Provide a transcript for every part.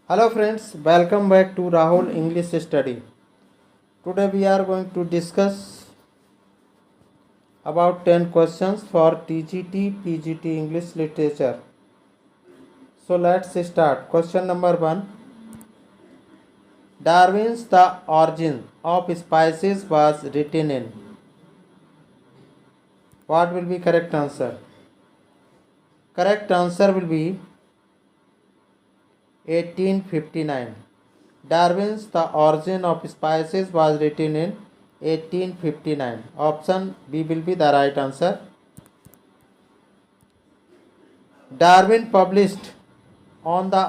Hello friends, welcome back to Rahul English Study. Today we are going to discuss about 10 questions for TGT PGT English Literature. So let's start. Question number 1. Darwin's The Origin of Species was written in. What will be correct answer? Correct answer will be 1859. Darwin's The Origin of Species was written in 1859. Option B will be the right answer. Darwin published on the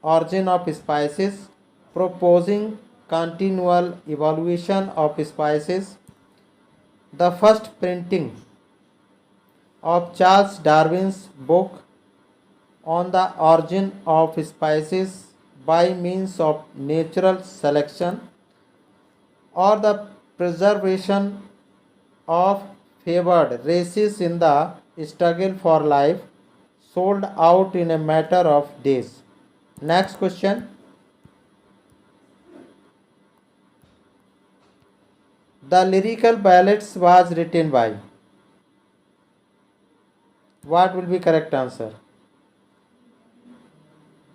origin of species, proposing continual evolution of species. The first printing of Charles Darwin's book on the origin of species by means of natural selection or the preservation of favored races in the struggle for life sold out in a matter of days. Next question. The lyrical ballads was written by. What will be correct answer?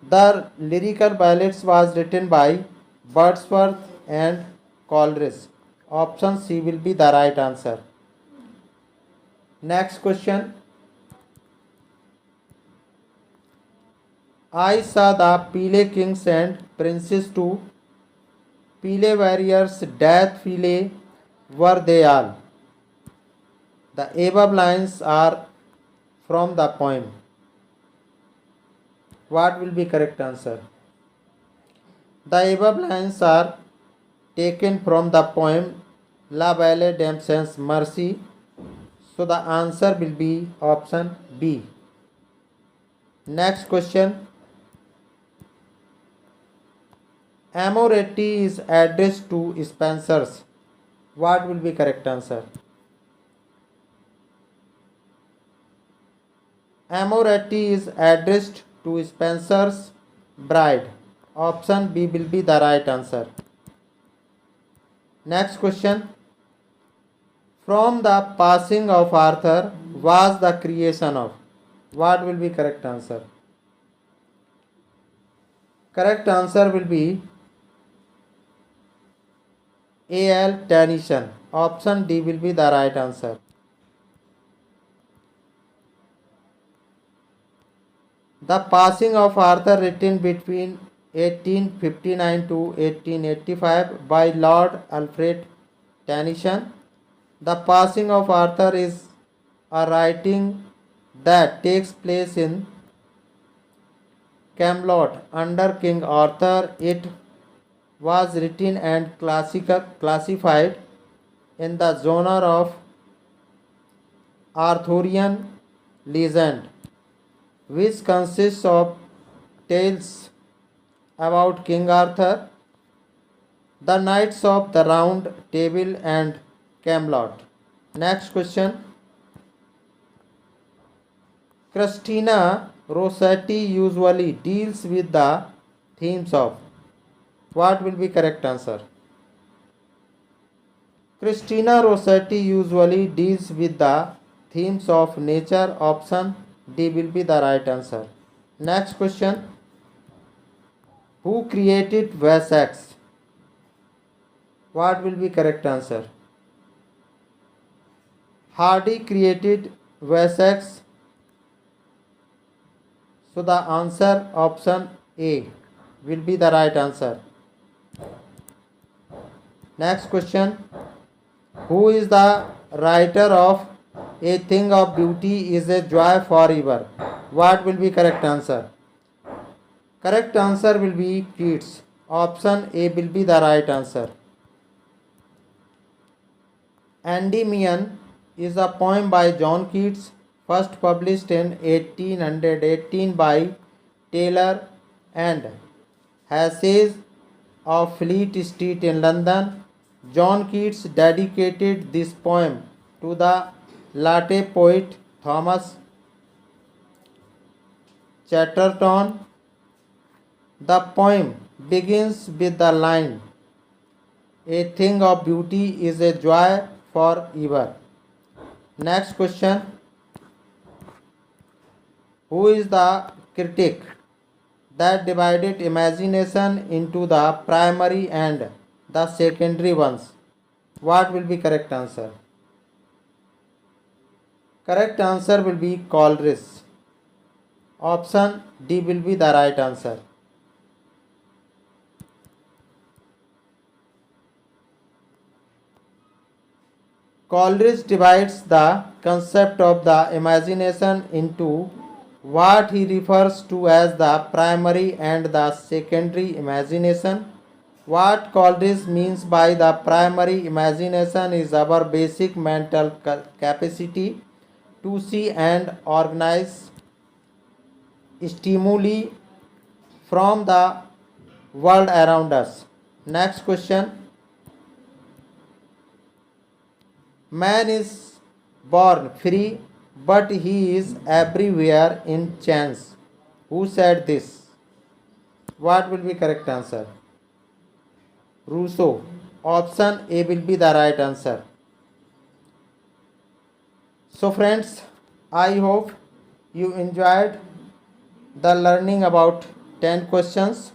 The lyrical ballads was written by Wordsworth and Coleridge. Option C will be the right answer. Next question. I saw the Peele kings and princes too. Peele warriors, death Peele, were they all? The above lines are from the poem. What will be correct answer? The above lines are taken from the poem La Belle Dame Sans Mercy. So the answer will be option B. Next question. Amoretti is addressed to Spencers. What will be correct answer? Amoretti is addressed to Spencer's bride. Option B will be the right answer. Next question. From the passing of Arthur was the creation of. What will be correct answer? Correct answer will be A.L. Tennyson. Option D will be the right answer. The Passing of Arthur, written between 1859 to 1885 by Lord Alfred Tennyson. The Passing of Arthur is a writing that takes place in Camelot under King Arthur. It was written and classified in the genre of Arthurian legend, which consists of tales about King Arthur, the Knights of the Round Table, and Camelot. Next question. Christina Rossetti usually deals with the themes of. What will be correct answer? Christina Rossetti usually deals with the themes of nature. Option D will be the right answer. Next question. Who created Wessex? What will be correct answer? Hardy created Wessex. So the answer option A will be the right answer. Next question. Who is the writer of A Thing of Beauty is a Joy Forever? What will be correct answer? Correct answer will be Keats. Option A will be the right answer. Endymion is a poem by John Keats, first published in 1818 by Taylor and Hasses of Fleet Street in London. John Keats dedicated this poem to the late poet Thomas Chatterton. The poem begins with the line, "A thing of beauty is a joy forever." Next question, who is the critic that divided imagination into the primary and the secondary ones? What will be correct answer? Correct answer will be Coleridge. Option D will be the right answer. Coleridge divides the concept of the imagination into what he refers to as the primary and the secondary imagination. What Coleridge means by the primary imagination is our basic mental capacity to see and organize stimuli from the world around us. Next question. Man is born free, but he is everywhere in chance. Who said this? What will be correct answer? Rousseau. Option A will be the right answer. So friends, I hope you enjoyed the learning about 10 questions.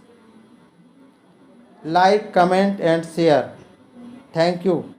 Like, comment and share. Thank you.